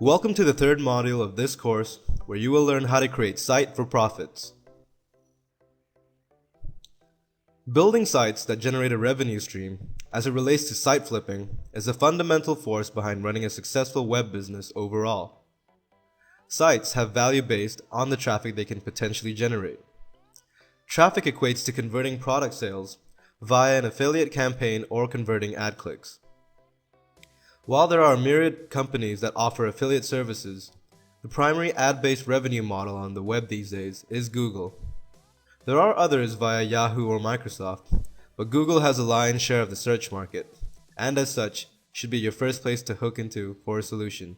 Welcome to the third module of this course, where you will learn how to create site for profits. Building sites that generate a revenue stream, as it relates to site flipping, is a fundamental force behind running a successful web business overall. Sites have value based on the traffic they can potentially generate. Traffic equates to converting product sales via an affiliate campaign or converting ad clicks. While there are myriad companies that offer affiliate services, the primary ad-based revenue model on the web these days is Google. There are others via Yahoo or Microsoft, but Google has a lion's share of the search market, and as such, should be your first place to hook into for a solution.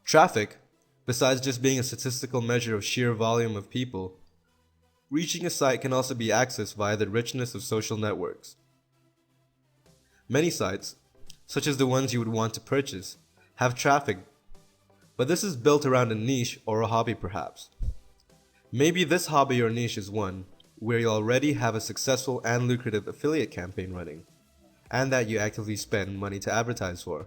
Traffic, besides just being a statistical measure of sheer volume of people, reaching a site can also be accessed via the richness of social networks. Many sites, such as the ones you would want to purchase, have traffic, but this is built around a niche or a hobby perhaps. Maybe this hobby or niche is one where you already have a successful and lucrative affiliate campaign running, and that you actively spend money to advertise for.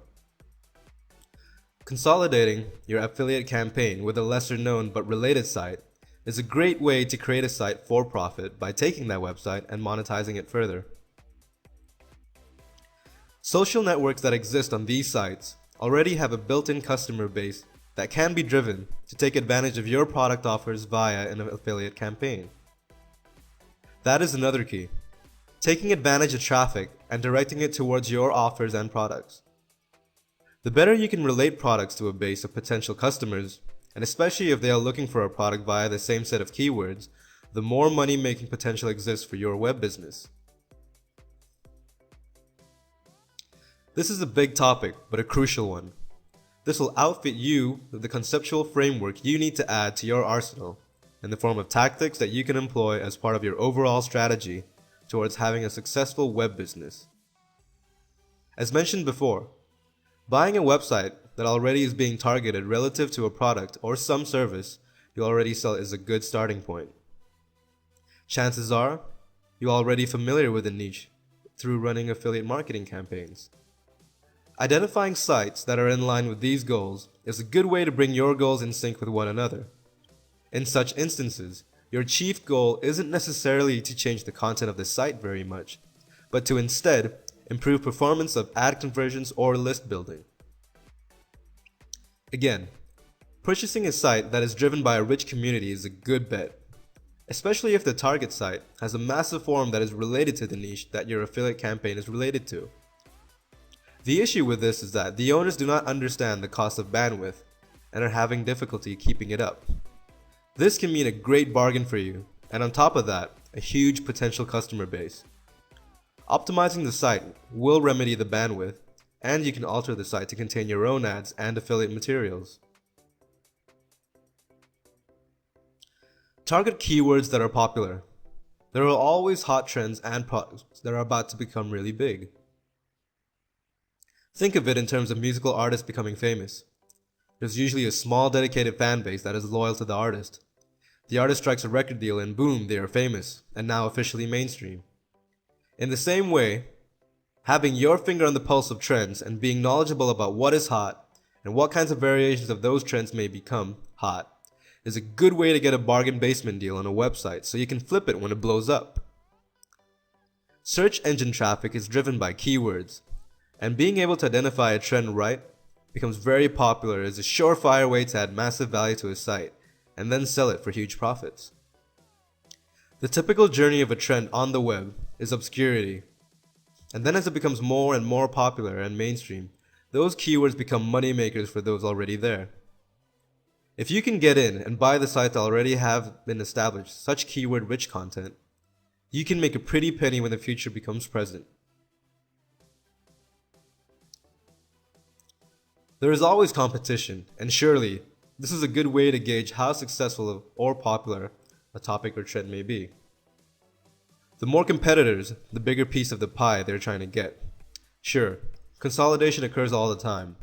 Consolidating your affiliate campaign with a lesser known but related site is a great way to create a site for profit by taking that website and monetizing it further. Social networks that exist on these sites already have a built-in customer base that can be driven to take advantage of your product offers via an affiliate campaign. That is another key, taking advantage of traffic and directing it towards your offers and products. The better you can relate products to a base of potential customers, and especially if they are looking for a product via the same set of keywords, the more money-making potential exists for your web business. This is a big topic, but a crucial one. This will outfit you with the conceptual framework you need to add to your arsenal in the form of tactics that you can employ as part of your overall strategy towards having a successful web business. As mentioned before, buying a website that already is being targeted relative to a product or some service you already sell is a good starting point. Chances are, you're already familiar with the niche through running affiliate marketing campaigns. Identifying sites that are in line with these goals is a good way to bring your goals in sync with one another. In such instances, your chief goal isn't necessarily to change the content of the site very much, but to instead improve performance of ad conversions or list building. Again, purchasing a site that is driven by a rich community is a good bet, especially if the target site has a massive forum that is related to the niche that your affiliate campaign is related to. The issue with this is that the owners do not understand the cost of bandwidth and are having difficulty keeping it up. This can mean a great bargain for you, and on top of that, a huge potential customer base. Optimizing the site will remedy the bandwidth, and you can alter the site to contain your own ads and affiliate materials. Target keywords that are popular. There are always hot trends and products that are about to become really big. Think of it in terms of musical artists becoming famous. There's usually a small dedicated fan base that is loyal to the artist. The artist strikes a record deal and boom, they are famous, and now officially mainstream. In the same way, having your finger on the pulse of trends and being knowledgeable about what is hot and what kinds of variations of those trends may become hot is a good way to get a bargain basement deal on a website so you can flip it when it blows up. Search engine traffic is driven by keywords, and being able to identify a trend right becomes very popular as a surefire way to add massive value to a site and then sell it for huge profits. The typical journey of a trend on the web is obscurity, and then as it becomes more and more popular and mainstream, those keywords become money makers for those already there. If you can get in and buy the sites that already have been established such keyword rich content, you can make a pretty penny when the future becomes present. There is always competition, and surely this is a good way to gauge how successful or popular a topic or trend may be. The more competitors, the bigger piece of the pie they're trying to get. Sure, consolidation occurs all the time,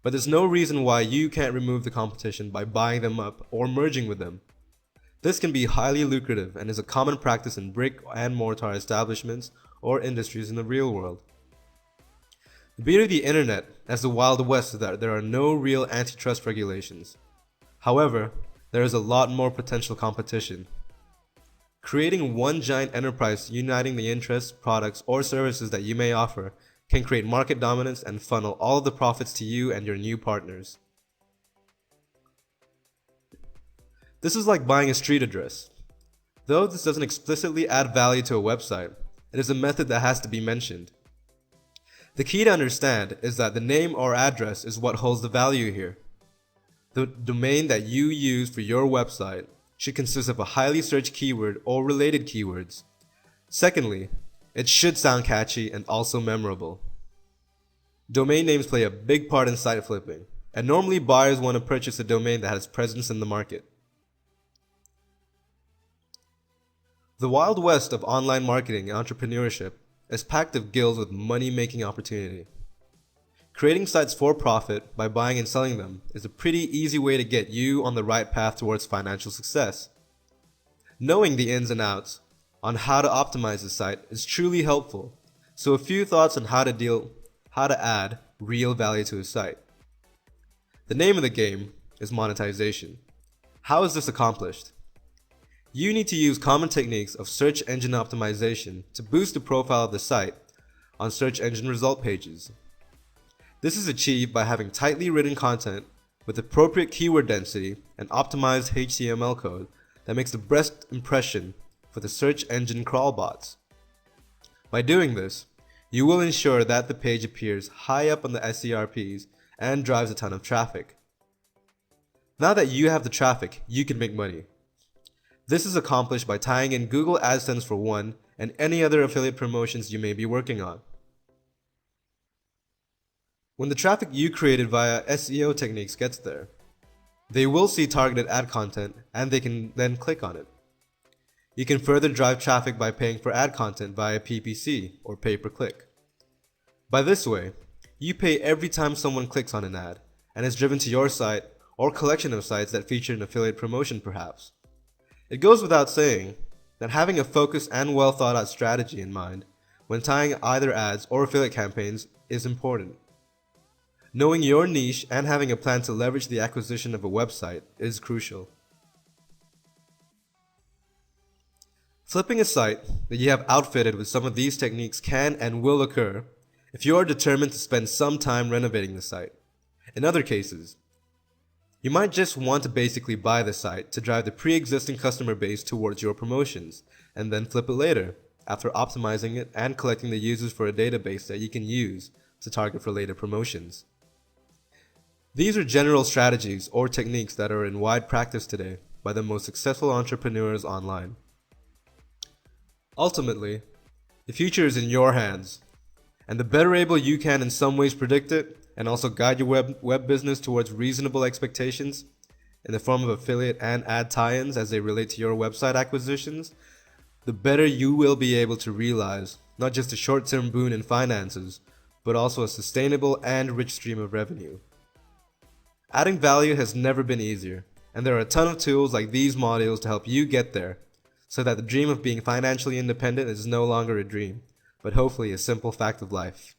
but there's no reason why you can't remove the competition by buying them up or merging with them. This can be highly lucrative and is a common practice in brick and mortar establishments or industries in the real world. The beauty of the internet as the Wild West is that there are no real antitrust regulations. However, there is a lot more potential competition. Creating one giant enterprise uniting the interests, products, or services that you may offer can create market dominance and funnel all of the profits to you and your new partners. This is like buying a street address. Though this doesn't explicitly add value to a website, it is a method that has to be mentioned. The key to understand is that the name or address is what holds the value here. The domain that you use for your website should consist of a highly searched keyword or related keywords. Secondly, it should sound catchy and also memorable. Domain names play a big part in site flipping, and normally buyers want to purchase a domain that has presence in the market. The Wild West of online marketing and entrepreneurship is packed of gills with money-making opportunity. Creating sites for profit by buying and selling them is a pretty easy way to get you on the right path towards financial success. Knowing the ins and outs on how to optimize the site is truly helpful, so a few thoughts on how to add real value to a site. The name of the game is monetization. How is this accomplished? You need to use common techniques of search engine optimization to boost the profile of the site on search engine result pages. This is achieved by having tightly written content with appropriate keyword density and optimized HTML code that makes the best impression for the search engine crawl bots. By doing this, you will ensure that the page appears high up on the SERPs and drives a ton of traffic. Now that you have the traffic, you can make money. This is accomplished by tying in Google AdSense for one and any other affiliate promotions you may be working on. When the traffic you created via SEO techniques gets there, they will see targeted ad content and they can then click on it. You can further drive traffic by paying for ad content via PPC or pay-per-click. By this way, you pay every time someone clicks on an ad and is driven to your site or collection of sites that feature an affiliate promotion perhaps. It goes without saying that having a focused and well thought out strategy in mind when tying either ads or affiliate campaigns is important. Knowing your niche and having a plan to leverage the acquisition of a website is crucial. Flipping a site that you have outfitted with some of these techniques can and will occur if you are determined to spend some time renovating the site. In other cases, you might just want to basically buy the site to drive the pre-existing customer base towards your promotions and then flip it later after optimizing it and collecting the users for a database that you can use to target for later promotions. These are general strategies or techniques that are in wide practice today by the most successful entrepreneurs online. Ultimately, the future is in your hands, and the better able you can in some ways predict it and also guide your web business towards reasonable expectations in the form of affiliate and ad tie-ins as they relate to your website acquisitions, the better you will be able to realize not just a short-term boon in finances, but also a sustainable and rich stream of revenue. Adding value has never been easier, and there are a ton of tools like these modules to help you get there, so that the dream of being financially independent is no longer a dream, but hopefully a simple fact of life.